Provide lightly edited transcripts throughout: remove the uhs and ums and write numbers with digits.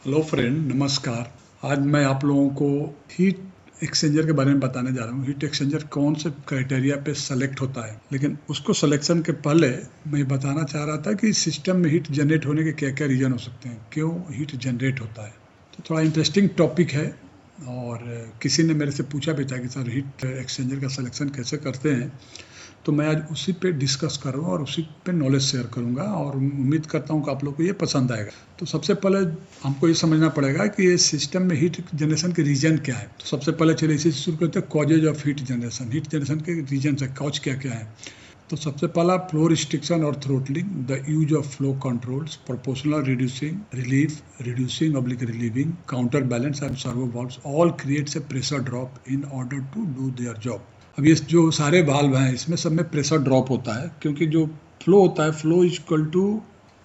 Hello friend, नमस्कार। आज मैं आप लोगों को हीट एक्सचेंजर के बारे में बताने जा रहा हूँ। हीट एक्सचेंजर कौन से क्राइटेरिया पे सेलेक्ट होता है, लेकिन उसको सिलेक्शन के पहले मैं बताना चाह रहा था कि सिस्टम में हीट जनरेट होने के क्या क्या रीज़न हो सकते हैं, क्यों हीट जनरेट होता है। तो थोड़ा इंटरेस्टिंग टॉपिक है और किसी ने मेरे से पूछा भी था कि सर हीट एक्सचेंजर का सिलेक्शन कैसे करते हैं। तो मैं आज उसी पे डिस्कस करूँगा और उसी पे नॉलेज शेयर करूँगा और उम्मीद करता हूँ कि आप लोग को ये पसंद आएगा। तो सबसे पहले हमको ये समझना पड़ेगा कि ये सिस्टम में हीट जनरेशन के रीजन क्या है। तो सबसे पहले चलिए इसी से शुरू करते हैं, causes of heat generation. Heat generation के रीजन है, कॉज क्या क्या है। तो सबसे पहला फ्लो रिस्ट्रिक्शन और throttling, the use of flow controls, proportional reducing oblique relieving, counter balance and servo valves all creates a pressure drop in order to do their job. अब ये जो सारे वाल्व हैं इसमें सब में प्रेशर ड्रॉप होता है, क्योंकि जो फ्लो होता है, flow is equal to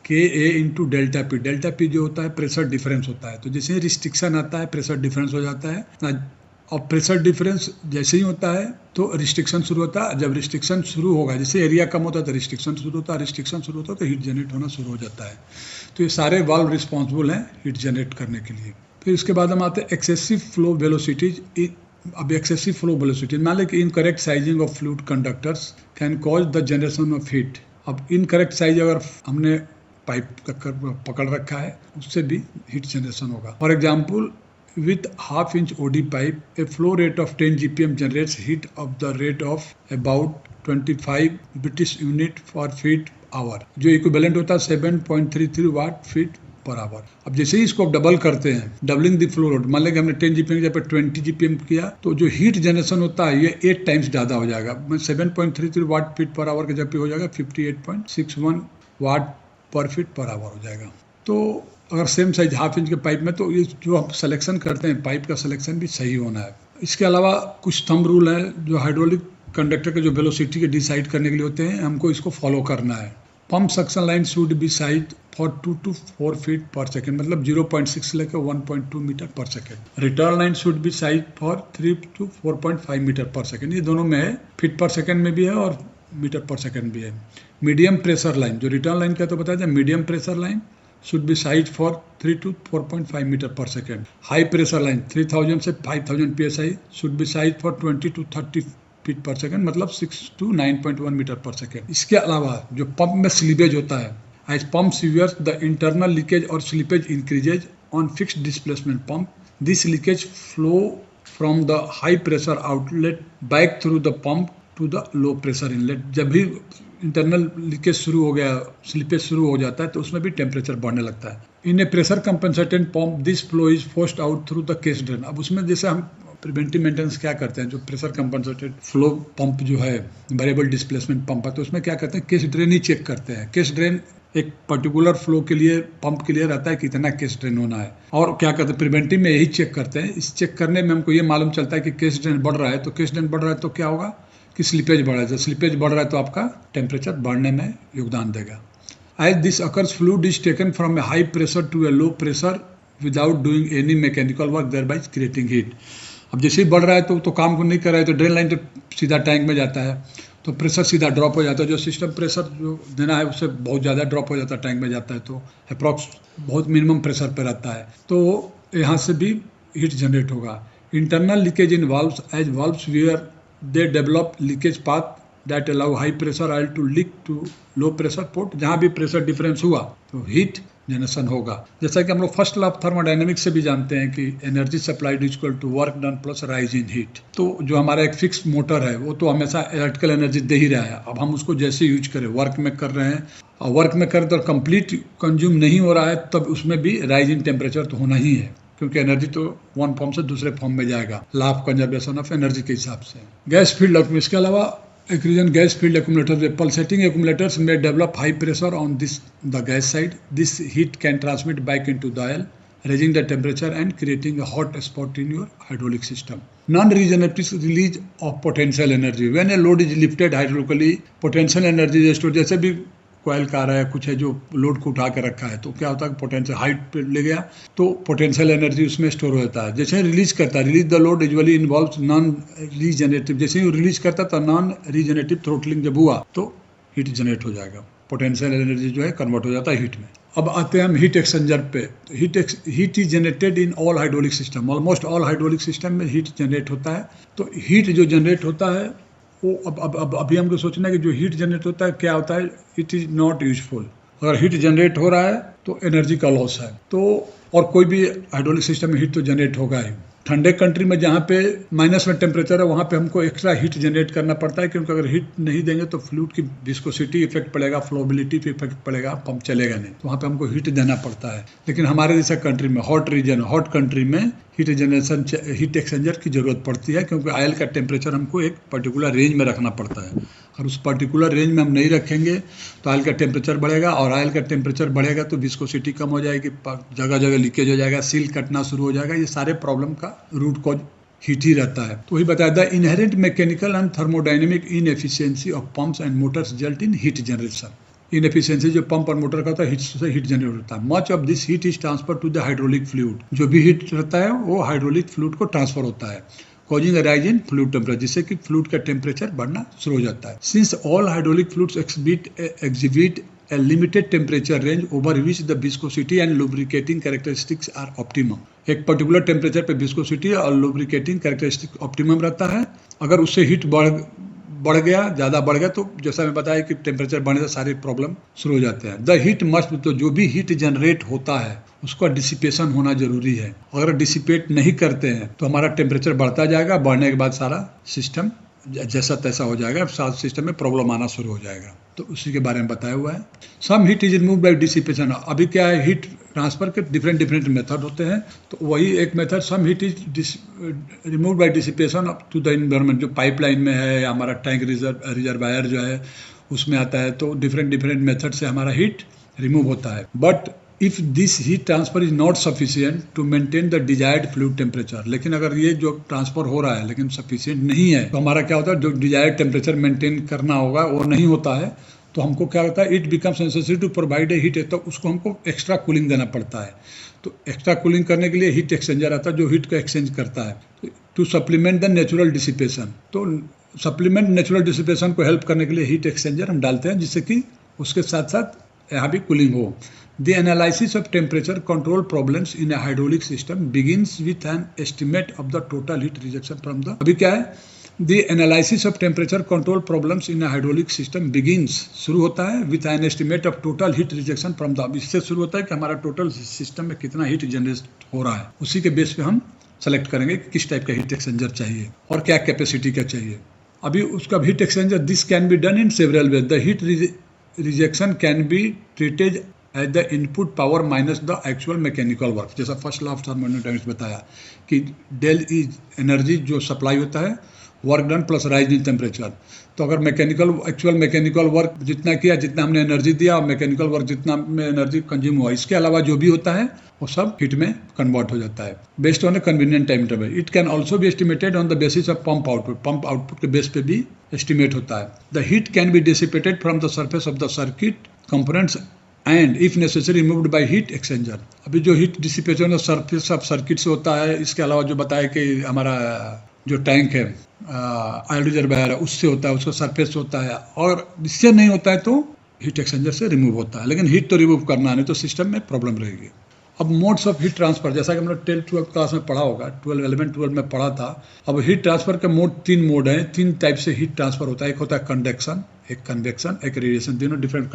K A into delta P. Delta P जो होता है प्रेशर डिफरेंस होता है। तो जैसे ही रिस्ट्रिक्शन आता है प्रेशर डिफरेंस हो जाता है, और प्रेशर डिफरेंस जैसे ही होता है तो रिस्ट्रिक्शन शुरू होता है। जब रिस्ट्रिक्शन शुरू होगा, जैसे एरिया कम होता है तो रिस्ट्रिक्शन शुरू होता है, रिस्ट्रिक्शन शुरू होता है तो हीट जनरेट होना शुरू हो जाता है। तो ये सारे वाल्व रिस्पॉन्सिबल हैं हीट जनरेट करने के लिए। फिर इसके बाद हम आते हैं एक्सेसिव फ्लो वेलोसिटीज। अब एक्सेसिव फ्लो वेलोसिटी, मान लें कि incorrect sizing of fluid conductors can cause the generation of heat. अब इनकरेक्ट साइज अगर हमने पाइप पकड़ रखा है उससे भी हीट जनरेशन होगा। For example, with half inch OD pipe, a flow rate of 10 GPM generates heat of the rate of about 25 British unit for feet hour, जो इक्विवेलेंट होता है 7.33 वाट फीट पर आवर। अब जैसे ही इसको डबल करते हैं, doubling the flow rate, मान लें कि हमने 10 GPM की जगह 20 GPM किया, तो जो हीट जनरेशन होता है ये 8 टाइम्स ज़्यादा हो जाएगा। 7.33 वाट फीट पर आवर के जब पे हो जाएगा 58.61 वाट पर फीट पर आवर हो जाएगा। तो अगर सेम साइज हाफ इंच के पाइप में, तो ये जो हम सिलेक्शन करते हैं पाइप का सिलेक्शन भी सही होना है। इसके अलावा कुछ थंब रूल है जो हाइड्रोलिक कंडक्टर के जो वेलोसिटी के डिसाइड करने के लिए होते हैं, हमको इसको फॉलो करना है। Pump suction line should be size for 2 to 4 feet per second, मतलब 0.6 से लेकर 1.2 meter per second. Return line should be size for 3 to 4.5 meter per second. ये दोनों में है, फीट पर सेकेंड में भी है और मीटर पर सेकेंड भी है। मीडियम प्रेशर लाइन, जो रिटर्न लाइन का तो बताया जाए, medium pressure line should be sized for 3 to 4.5 meter per second. High pressure line 3000 से 5000 psi should be sized for 20 to 30 feet per second, मतलब 6 to 9.1 metre per second. इसके अलावा जो पंप में स्लीपेज होता है, as pump severe the internal leakage और slippage increases on fixed displacement pump, this leakage flow from the high pressure outlet back through the pump to the low pressure inlet. जब भी internal leakage शुरू हो गया, slippage शुरू हो जाता है, तो उसमें भी टेम्परेचर बढ़ने लगता है। In a pressure compensated pump this flow is forced out through the case drain. अब उसमें जैसे हम प्रिवेंटिव मेंटेनेंस क्या करते हैं, जो प्रेशर कंपनसेटेड फ्लो पंप जो है, वेरिएबल डिस्प्लेसमेंट पंप है, तो उसमें क्या करते हैं, केस ड्रेन ही चेक करते हैं। केस ड्रेन एक पर्टिकुलर फ्लो के लिए, पंप के लिए रहता है कि इतना केस ड्रेन होना है, और क्या करते हैं प्रिवेंटिव में यही चेक करते हैं। इस चेक करने में हमको ये मालूम चलता है कि केस ड्रेन बढ़ रहा है, तो केस ड्रेन बढ़ रहा है तो क्या होगा कि स्लीपेज बढ़ रहा है। जब स्लीपेज बढ़ रहा है तो आपका टेम्परेचर बढ़ने में योगदान देगा। As this occurs, fluid is taken from a high pressure to a low pressure without doing any mechanical work, thereby creating heat. अब जैसे ही बढ़ रहा है तो काम को नहीं कर रहा है, तो ड्रेन लाइन तो सीधा टैंक में जाता है, तो प्रेशर सीधा ड्रॉप हो जाता है। जो सिस्टम प्रेशर जो देना है उससे बहुत ज़्यादा ड्रॉप हो जाता है, टैंक में जाता है, तो अप्रॉक्स बहुत मिनिमम प्रेशर पर रहता है। तो यहाँ से भी हीट जनरेट होगा। Internal leakage in valves, as valves wear they develop leakage path that allow high pressure oil to leak to low pressure port। जहाँ भी प्रेशर डिफरेंस हुआ तो हीट जनरेशन होगा। जैसा कि हम लोग फर्स्ट लॉ ऑफ थर्मोडायनेमिक्स से भी जानते हैं कि energy supplied is equal to work done plus rise in heat. तो जो हमारा एक फिक्स मोटर है वो तो हमेशा इलेक्ट्रिकल एनर्जी दे ही रहा है। अब हम उसको जैसे यूज करें, वर्क में कर रहे हैं और वर्क में करें तो कंप्लीट कंज्यूम नहीं हो रहा है, तब उसमें भी राइज इन टेम्परेचर तो होना ही है, क्योंकि एनर्जी तो वन फॉर्म से दूसरे फॉर्म में जाएगा, law of conservation of energy के हिसाब से। गैस फील्ड ऑफ, इसके अलावा एक reason gas field accumulator, pulsating accumulators में develop high pressure on this the gas side, this heat can transmit back into the oil, raising the temperature and creating a hot spot in your hydraulic system. Non-regenerative release of potential energy, when a load is lifted hydraulically, potential energy is stored। जैसे भी कोयल car है, कुछ है जो load को उठा के रखा है, तो क्या होता है पोटेंशियल हाइट पे ले गया तो पोटेंशियल एनर्जी उसमें स्टोर हो जाता है। जैसे रिलीज करता है, release the load usually involves non regenerative, जैसे ही रिलीज करता है तो नॉन रीजनरेटिव थ्रोटलिंग जब हुआ तो हीट जनरेट हो जाएगा, पोटेंशियल एनर्जी जो है कन्वर्ट हो जाता है हीट में। अब आते हैं हम हीट एक्सचेंजर पे। Heat is generated in all hydraulic system, almost all hydraulic system में हीट जनरेट होता है। तो हीट जो जनरेट होता है वो अब अभी हमको सोचना है कि जो हीट जनरेट होता है क्या होता है, इट इज़ नॉट यूजफुल। अगर हीट जनरेट हो रहा है तो एनर्जी का लॉस है। तो और कोई भी हाइड्रोलिक सिस्टम में हीट तो जनरेट होगा ही। ठंडे कंट्री में जहाँ पे माइनस में टेम्परेचर है वहाँ पे हमको एक्स्ट्रा हीट जनरेट करना पड़ता है, क्योंकि अगर हीट नहीं देंगे तो फ्लूइड की विस्कोसिटी इफेक्ट पड़ेगा, फ्लोबिलिटी पे इफेक्ट पड़ेगा, पंप चलेगा नहीं, तो वहाँ पे हमको हीट देना पड़ता है। लेकिन हमारे जैसा कंट्री में हॉट कंट्री में हीट हीट एक्सचेंजर की ज़रूरत पड़ती है, क्योंकि ऑयल का टेम्परेचर हमको एक पर्टिकुलर रेंज में रखना पड़ता है। और उस पर्टिकुलर रेंज में हम नहीं रखेंगे तो ऑयल का टेम्परेचर बढ़ेगा, और ऑयल का टेम्परेचर बढ़ेगा तो विस्कोसिटी कम हो जाएगी, जगह जगह लीकेज हो जाएगा, सील कटना शुरू हो जाएगा। ये सारे प्रॉब्लम का रूट कॉज हीट ही रहता है। तो वही बताया, the inherent mechanical and thermodynamic inefficiency of pumps and motors result in heat generation. Inefficiency जो पंप और मोटर का होता है, हीट से हीट जनरेट होता है। Much of this heat is transfer to the hydraulic fluid. जो भी हीट रहता है वो हाइड्रोलिक फ्लूइड को ट्रांसफर होता है, causing rise in fluid temperature, जिससे कि फ्लूइड का टेम्परेचर बढ़ना शुरू हो जाता है। Since all hydraulic fluids exhibit a limited temperature range over which the viscosity and lubricating characteristics are optimum। एक पर्टिकुलर टेम्परेचर पे विस्कोसिटी और लुब्रिकेटिंग कैरेक्टरिस्टिक ऑप्टिमम रहता है। अगर उससे हीट बढ़ गया, ज़्यादा बढ़ गया, तो जैसा मैं बताया कि टेम्परेचर बढ़ने से सारे प्रॉब्लम शुरू हो जाते हैं। द हीट मस्ट, तो जो भी हीट जनरेट होता है उसका डिसिपेशन होना जरूरी है। अगर डिसिपेट नहीं करते हैं तो हमारा टेम्परेचर बढ़ता जाएगा, बढ़ने के बाद सारा सिस्टम जैसा तैसा हो जाएगा, सारा सिस्टम में प्रॉब्लम आना शुरू हो जाएगा। तो उसी के बारे में बताया हुआ है। Some heat is remove by dissipation. अभी क्या है, हीट ट्रांसफर के डिफरेंट मेथड होते हैं, तो वही एक method some heat is remove by dissipation to the environment. जो पाइपलाइन में है या हमारा टैंक रिजर्वायर जो है उसमें आता है, तो डिफरेंट मेथड से हमारा हीट रिमूव होता है। But if this heat transfer is not sufficient to maintain the desired fluid temperature. लेकिन अगर ये जो ट्रांसफर हो रहा है लेकिन सफिशिएंट नहीं है, तो हमारा क्या होता है, जो डिजायर्ड टेम्परेचर मेंटेन करना होगा वो नहीं होता है, तो हमको क्या होता है, it becomes necessary to provide a heat. तो उसको हमको एक्स्ट्रा कूलिंग देना पड़ता है। तो एक्स्ट्रा कूलिंग करने के लिए हीट एक्सचेंजर आता है जो हीट को एक्सचेंज करता है to supplement the natural dissipation. तो सप्लीमेंट नेचुरल डिसिपेशन को हेल्प करने के लिए हीट एक्सचेंजर हम डालते हैं, जिससे कि उसके साथ साथ यहाँ भी कूलिंग हो। The analysis of temperature control problems in a hydraulic system begins with an estimate of the total heat rejection from the। अभी क्या है, The analysis of temperature control problems in a hydraulic system begins, शुरू होता है with an estimate of total heat rejection from the। इससे शुरू होता है कि हमारा टोटल सिस्टम में कितना हीट जनरेट हो रहा है, उसी के बेस पे हम सेलेक्ट करेंगे कि किस टाइप का हीट एक्सचेंजर चाहिए और क्या कैपेसिटी का चाहिए। अभी उसका heat exchanger, this can be done in several ways. The heat rejection can be treated at the input power minus the actual mechanical work. जैसा फर्स्ट लॉ ऑफ थर्मोडायनामिक्स बताया कि डेल इज एनर्जी जो supply होता है, work done plus rise in temperature. तो अगर actual mechanical work जितना किया, जितना हमने एनर्जी दिया, और मैकेनिकल वर्क जितना में एनर्जी कंज्यूम हुआ, इसके अलावा जो भी होता है वो सब हीट में कन्वर्ट हो जाता है based on A convenient time table. It can also be estimated on the basis of pump output. Pump output के बेस पे भी एस्टिमेट होता है। The heat can be dissipated from the surface of the circuit components and if necessary removed by heat exchanger. अभी जो heat dissipation surface of circuit से होता है, इसके अलावा जो बताया कि हमारा जो टैंक है ऑयल रिजर्वायर है उससे होता है, उसका सरफेस होता है, और इससे नहीं होता है तो हीट एक्सचेंजर से रिमूव होता है। लेकिन हीट तो रिमूव करना नहीं तो सिस्टम में प्रॉब्लम रहेगी। अब मोड्स ऑफ हीट ट्रांसफर, जैसा कि हम लोग 10th-12th क्लास में पढ़ा होगा, 11th-12th में पढ़ा था। अब हीट ट्रांसफर के तीन मोड हैं, तीन टाइप से हीट ट्रांसफर होता है। एक होता है कंडक्शन, एक कन्वेक्शन, एक रेडिएशन। तीनों डिफरेंट।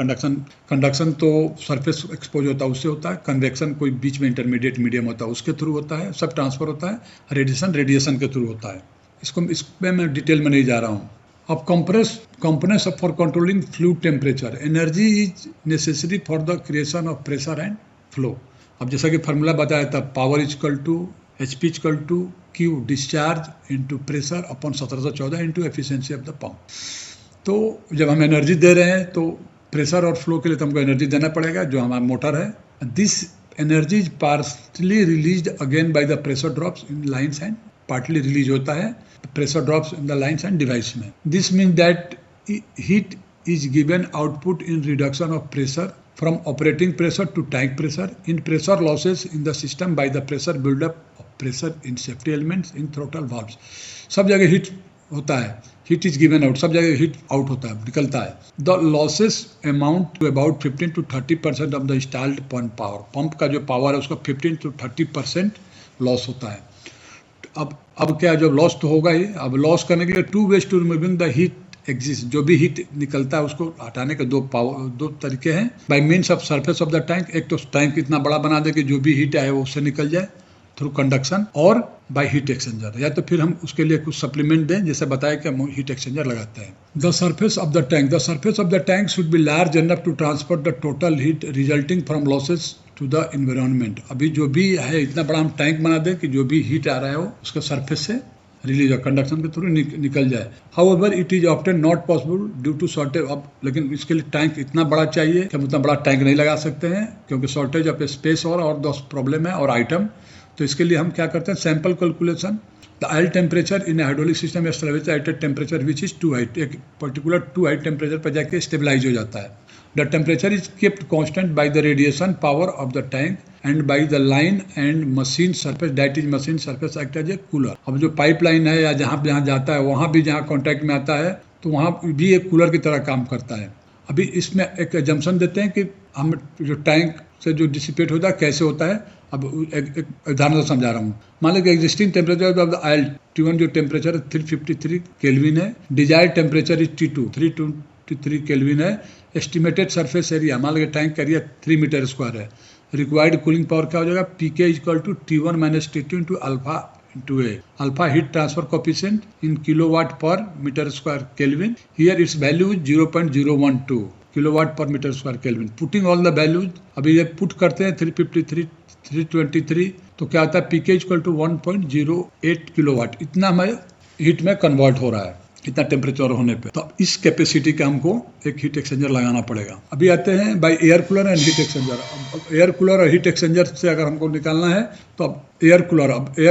कंडक्शन तो सरफेस एक्सपोज होता है उससे होता है। कन्वेक्शन कोई बीच में इंटरमीडिएट मीडियम होता है उसके थ्रू होता है, सब ट्रांसफर होता है। रेडिएशन के थ्रू होता है। इसमें मैं डिटेल में नहीं जा रहा हूँ। अब components for controlling fluid temperature. Energy is necessary for the creation of pressure and flow. अब जैसा कि फार्मूला बताया था, power equal to HP equal to Q discharge into pressure upon 1714 into efficiency of the pump. तो जब हम energy दे रहे हैं तो प्रेशर और फ्लो के लिए तो हमको एनर्जी देना पड़ेगा, जो हमारा मोटर है। This energy is partly release again by the pressure drops in lines and, partly release होता है pressure drops in the lines and device में। This mean that heat is given output in reduction of pressure from operating pressure to tank pressure, in pressure losses in the system by the pressure build up of pressure in safety elements in throttle valves। सब जगह heat होता है। Heat is given out, सब जगह heat out होता है, निकलता है। The losses amount to about 15 to 30% of the installed pump power. Pump का जो पावर है उसका 15 to 30% लॉस होता है। अब क्या, जब लॉस तो होगा ही, अब लॉस करने के लिए 2 ways to removing the heat exist. जो भी हीट निकलता है उसको हटाने के दो तरीके हैं। Bye means of surface of the tank, एक तो टैंक इतना बड़ा बना दे कि जो भी हीट आए वो उससे निकल जाए थ्रू कंडक्शन, और बाय हीट एक्सचेंजर, या तो फिर हम उसके लिए कुछ सप्लीमेंट दें, जैसे बताया कि हम हीट एक्सचेंजर लगाते हैं। The surface of the tank, the surface of the tank should be large enough to transfer the total heat resulting from losses to the environment. अभी जो भी है इतना बड़ा हम टैंक बना दें कि जो भी हीट आ रहा है वो उसका सरफेस से रिलीज कंडक्शन के थ्रू निकल जाए। However it is often not possible due to shortage. अब लेकिन इसके लिए टैंक इतना बड़ा चाहिए कि हम उतना बड़ा टैंक नहीं लगा सकते हैं, क्योंकि शॉर्टेज ऑफ स्पेस और दो प्रॉब्लम है और आइटम। तो इसके लिए हम क्या करते हैं, sample calculation. The oil temperature in hydraulic system establish at a temperature which is too height, एक पर्टिकुलर टू हाइट टेम्परेचर पर जाके स्टेबलाइज हो जाता है। The temperature is kept constant by the radiation power of the tank and by the line and machine surface, that is machine surface act as a cooler। अब जो pipeline है या जहाँ जाता है वहाँ भी जहाँ कॉन्टैक्ट में आता है तो वहाँ भी एक कूलर की तरह काम करता है। अभी इसमें एक एजम्पशन देते हैं कि हम जो टैंक से जो डिसिपेट होता है कैसे होता है। अब एक उदाहरण से समझा रहा हूँ। मान लो कि existing temperature of the oil T1 जो टेम्परेचर 353 केल्विन है, desired temperature is T2 323 kelvin है। एस्टिमेटेड सरफेस एरिया, मान लो टैंक का एरिया 3 मीटर स्क्वायर है। रिक्वायर्ड कूलिंग पावर क्या हो जाएगा, PK equal to T1 - T2 into alpha into A. Alpha heat transfer coefficient in kilowatt per metre square kelvin. Here its value 0.012 kilowatt per metre square kelvin. Putting all the values, अभी ये put करते हैं 353 323, तो क्या आता है PK equal to 1.08 kilowatt. इतना हमें हीट में कन्वर्ट हो रहा है इतना टेम्परेचर होने पे। तो इस कैपेसिटी का हमको एक हीट एक्सचेंजर लगाना पड़ेगा। अभी आते हैं by air cooler and heat exchanger. अब एयर कूलर और हीट एक्सचेंजर से अगर हमको निकालना है तो अब एयर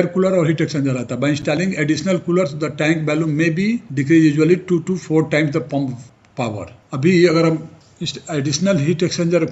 कूलर और हीट एक्सचेंजर आता है। By installing additional coolers the tank value may be decrease usually 2 to 4 times the pump power. अभी अगर हम additional heat exchanger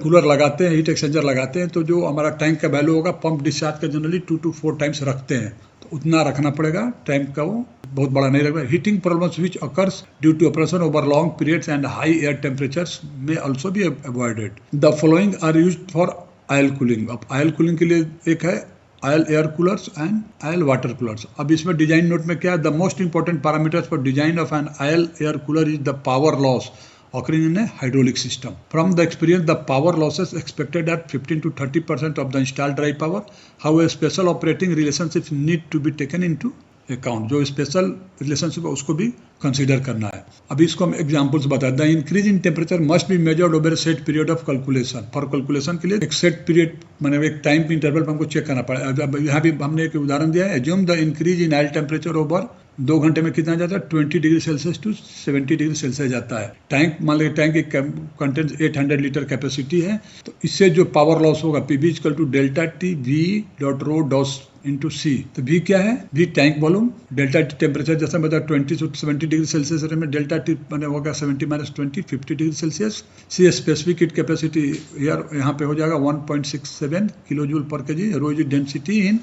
heat exchanger लगाते हैं तो जो हमारा टैंक का वैल्यू होगा पंप डिस्चार्ज का जनरली 2 to 4 टाइम्स रखते हैं, तो उतना रखना पड़ेगा टैंक का, वो बहुत बड़ा नहीं रखना। Heating problems which occurs due to operation over long periods and high air temperatures may also be avoided. The following are used for oil cooling. अब आयल कूलिंग के लिए एक है oil air coolers and oil water coolers. अब इसमें design note में क्या है, the most important parameters for design of an oil air cooler is the power loss occurring in a hydraulic system. From the experience, the power losses expected at 15 to 30% of the installed dry power. However, special operating relationships need to be taken into account. जो special relationship है उसको भी consider करना है। अभी इसको हम examples बताते हैं। The increase in temperature must be measured over set period of calculation. For calculation के लिए एक सेट पीरियड मतलब एक टाइम इंटरवल पर हमको चेक करना पड़ेगा। अब यहाँ भी हमने एक उदाहरण दिया है, assume the increase in oil temperature over 2 घंटे में कितना जाता है, 20 degree Celsius to 70 degree Celsius जाता है। टैंक मान लीजिए टैंक की कंटेंट 800 लीटर कैपेसिटी है, तो इससे जो पावर लॉस होगा PV equal to delta T V dot rho डॉस इंटू C। तो V क्या है, V tank volume, delta T temperature जैसा बता 20 to 70 डिग्री सेल्सियस में डेल्टा टी मैंने होगा 70 - 20 50 degree Celsius. C specific heat capacity यहाँ पे हो जाएगा 1.67 kilo joule per kg. Rho is density in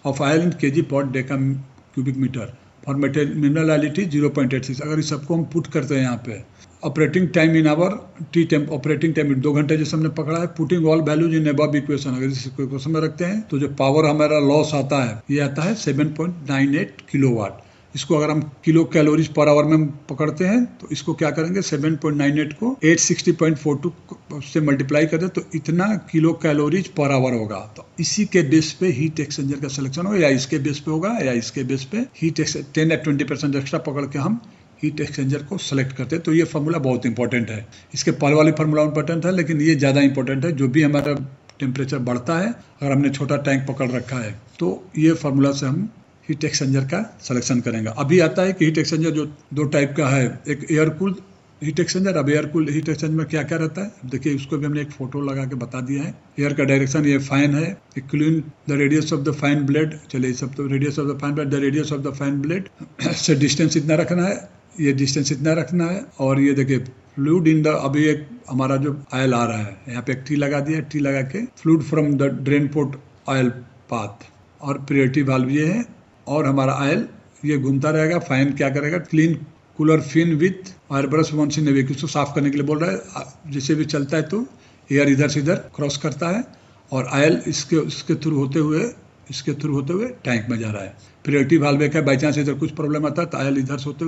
of oil in kg per deca cubic metre. For मिनरलिटी 0.86। अगर इस सबको हम पुट करते हैं यहाँ पे, operating time in hour T temp, operating time 2 घंटे जैसे हमने पकड़ा है। Putting all values in above equation, अगर इस इक्वेशन में रखते हैं तो जो पावर हमारा लॉस आता है ये आता है 7.98 किलोवाट। इसको अगर हम किलो कैलोरीज पर आवर में पकड़ते हैं तो इसको क्या करेंगे, 7.98 को 860.42 से मल्टीप्लाई कर दे तो इतना किलो कैलोरीज पर आवर होगा। तो इसी के बेस पे हीट एक्सचेंजर का सिलेक्शन होगा, या इसके बेस पे होगा या इसके बेस पे हीट 10 या 20% एक्स्ट्रा पकड़ के हम हीट एक्सचेंजर को सेलेक्ट करते हैं। तो ये फार्मूला बहुत इंपॉर्टेंट है। इसके पहले वाली फार्मूला इंपॉर्टेंट है, लेकिन ये ज़्यादा इंपॉर्टेंट है। जो भी हमारा टेम्परेचर बढ़ता है, अगर हमने छोटा टैंक पकड़ रखा है तो ये फार्मूला से हम हीट एक्सचेंजर का सिलेक्शन करेंगे। अभी आता है कि हीट एक्सचेंजर जो 2 टाइप का है, एक एयर कूल हीट एक्सचेंजर। अब एयर कूल हीट एक्सचेंजर में क्या क्या रहता है देखिए, उसको भी हमने एक फोटो लगा के बता दिया है। एयर का डायरेक्शन ये फाइन है, clean the radius of the fine blade. चलिए सब तो radius of the fine blade, the radius of the fine blade से डिस्टेंस इतना रखना है, ये डिस्टेंस इतना रखना है। और ये देखिए फ्लूइड इन द, अभी एक हमारा जो आयल आ रहा है यहाँ पे एक टी लगा दिया, टी लगा के fluid from the drain port oil path, और प्रियोरिटी वाल्व ये है। और हमारा आयल ये घूमता रहेगा। फाइन क्या करेगा, clean cooler fin with air brush once in a week, उसको साफ करने के लिए बोल रहा है। जैसे भी चलता है तो एयर इधर से इधर क्रॉस करता है और आयल इसके थ्रू होते हुए टैंक में जा रहा है। प्रायोरिटी वाल्व है, बाई चांस इधर कुछ प्रॉब्लम आता है तो आयल इधर से होते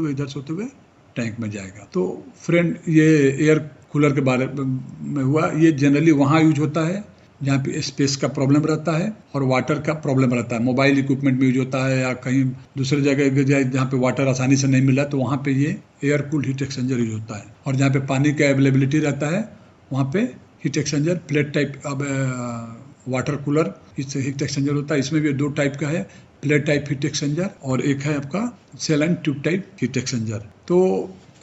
हुए टैंक में जाएगा। तो फ्रेंड ये एयर कूलर के बारे में हुआ। ये जनरली वहाँ यूज होता है जहाँ पे स्पेस का प्रॉब्लम रहता है और वाटर का प्रॉब्लम रहता है। मोबाइल इक्विपमेंट में यूज होता है या कहीं दूसरे जगह जहाँ पे वाटर आसानी से नहीं मिल रहा तो वहाँ पे ये air cooled heat exchanger use होता है। और जहाँ पे पानी का अवेलेबिलिटी रहता है वहाँ पे heat exchanger plate type water cooler heat exchanger होता है। इसमें भी 2 टाइप का है, प्लेट टाइप हीट एक्सचेंजर और एक है आपका shell and tube type heat exchanger. तो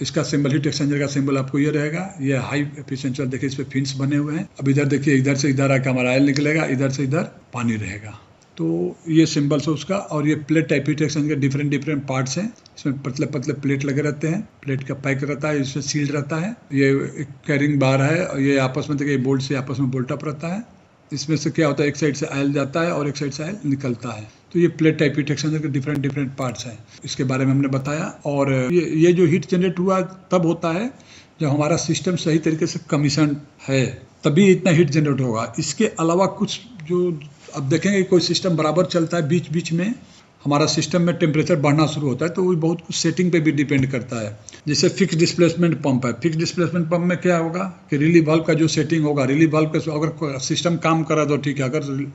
इसका सिंबल, हीट एक्सचेंजर का सिंबल आपको ये रहेगा। ये हाई एफिशिएंसी, देखिए इस पे फिन्स बने हुए हैं। अब इधर देखिए, इधर से इधर आकर हमारा ऑयल निकलेगा, इधर से इधर पानी रहेगा। तो ये सिंबल्स है उसका। और ये प्लेट टाइप हीट एक्सचेंजर के डिफरेंट पार्ट्स हैं। इसमें पतले पतले प्लेट लगे रहते हैं, प्लेट का पैक रहता है, इसमें सील्ड रहता है। ये एक कैरिंग बार है, ये आपस में देखिए बोल्ट से आपस में बोल्ट अप रहता है। इसमें से क्या होता है, एक साइड से ऑयल जाता है और एक साइड से ऑयल निकलता है। तो ये प्लेट टाइप हीट एक्सचेंजर के डिफरेंट पार्ट्स हैं, इसके बारे में हमने बताया। और ये जो हीट जनरेट हुआ तब होता है जब हमारा सिस्टम सही तरीके से कमीशन है, तभी इतना हीट जनरेट होगा। इसके अलावा कुछ जो अब देखेंगे, कोई सिस्टम बराबर चलता है, बीच बीच में हमारा सिस्टम में टेम्परेचर बढ़ना शुरू होता है, तो वो बहुत कुछ सेटिंग पे भी डिपेंड करता है। जैसे फिक्स डिस्प्लेसमेंट पंप है, फिक्स डिस्प्लेसमेंट पंप में क्या होगा कि रिलीव वाल्व का जो सेटिंग होगा, रिलीव वाल्व का अगर सिस्टम काम कर रहा है तो ठीक है, अगर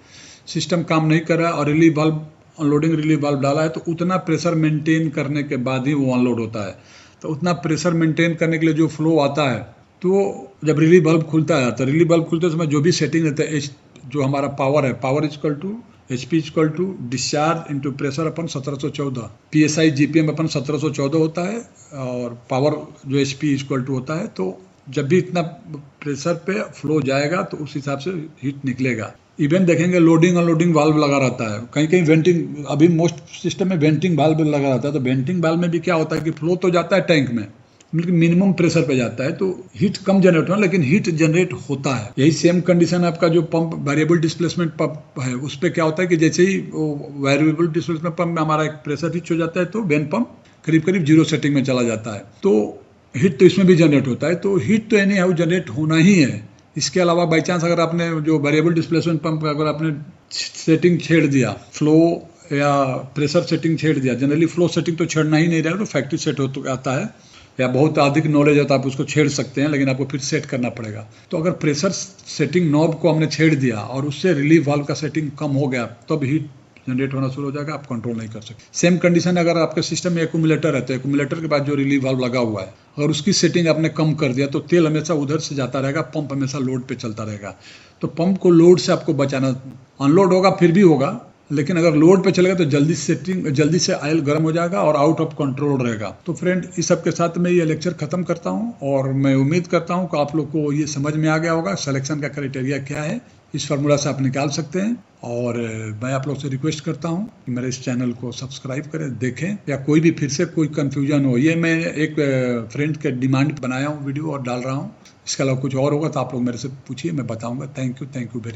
सिस्टम काम नहीं कर रहा है और relieve valve unloading relieve valve डाला है तो उतना प्रेशर मेंटेन करने के बाद ही वो अनलोड होता है। तो उतना प्रेशर मेंटेन करने के लिए जो फ्लो आता है, तो जब रिलीव वाल्व खुलता है तो रिलीव वाल्व खुलते समय जो भी सेटिंग रहता है, जो हमारा पावर है, power equal to HP equal to discharge into pressure upon 1714, PSI GPM upon 1714 होता है और पावर जो HP इक्वल टू होता है। तो जब भी इतना प्रेशर पे फ्लो जाएगा तो उस हिसाब से हीट निकलेगा। इवन देखेंगे लोडिंग अनलोडिंग वाल्व लगा रहता है, कहीं कहीं वेंटिंग, अभी मोस्ट सिस्टम में वेंटिंग वाल्व लगा रहता है। तो वेंटिंग वाल्व में भी क्या होता है कि फ्लो तो जाता है टैंक में, लेकिन मिनिमम प्रेशर पे जाता है, तो हीट कम जनरेट होना, लेकिन हीट जनरेट होता है। यही सेम कंडीशन आपका जो पंप वेरिएबल डिस्प्लेसमेंट पंप है, उस पर क्या होता है कि जैसे ही वेरिएबल डिस्प्लेसमेंट पंप में हमारा एक प्रेशर रीच हो जाता है तो वेन पंप करीब करीब 0 सेटिंग में चला जाता है। तो हीट तो इसमें भी जनरेट होता है। तो हीट तो एनी हाउ जनरेट होना ही है। इसके अलावा बाई चांस अगर आपने जो वेरिएबल डिस्प्लेसमेंट पंप अगर आपने सेटिंग छेड़ दिया, फ्लो या प्रेशर सेटिंग छेड़ दिया, जनरली फ्लो सेटिंग तो छेड़ना ही नहीं रहेगा, तो फैक्ट्री सेट हो आता है या बहुत अधिक नॉलेज है तो आप उसको छेड़ सकते हैं, लेकिन आपको फिर सेट करना पड़ेगा। तो अगर प्रेशर सेटिंग नॉब को हमने छेड़ दिया और उससे रिलीव वाल्व का सेटिंग कम हो गया, तब हीट जनरेट होना शुरू हो जाएगा, आप कंट्रोल नहीं कर सकते। सेम कंडीशन अगर आपके सिस्टम में एक्यूमुलेटर है तो एक्यूमुलेटर के बाद जो रिलीव वाल्व लगा हुआ है, अगर उसकी सेटिंग आपने कम कर दिया तो तेल हमेशा उधर से जाता रहेगा, पंप हमेशा लोड पे चलता रहेगा। तो पंप को लोड से आपको बचाना, अनलोड होगा फिर भी होगा, लेकिन अगर लोड पे चलेगा तो जल्दी से ऑयल गर्म हो जाएगा और आउट ऑफ कंट्रोल रहेगा। तो फ्रेंड, इस सब के साथ मैं ये लेक्चर खत्म करता हूँ और मैं उम्मीद करता हूँ कि आप लोग को ये समझ में आ गया होगा सिलेक्शन का क्राइटेरिया क्या है। इस फार्मूला से आप निकाल सकते हैं। और मैं आप लोग से रिक्वेस्ट करता हूँ कि मेरे इस चैनल को सब्सक्राइब करें, देखें, या कोई भी फिर से कोई कन्फ्यूजन हो, ये मैं एक फ्रेंड के डिमांड बनाया हूँ वीडियो और डाल रहा हूँ। इसके अलावा कुछ और होगा तो आप लोग मेरे से पूछिए, मैं बताऊँगा। Thank you very much.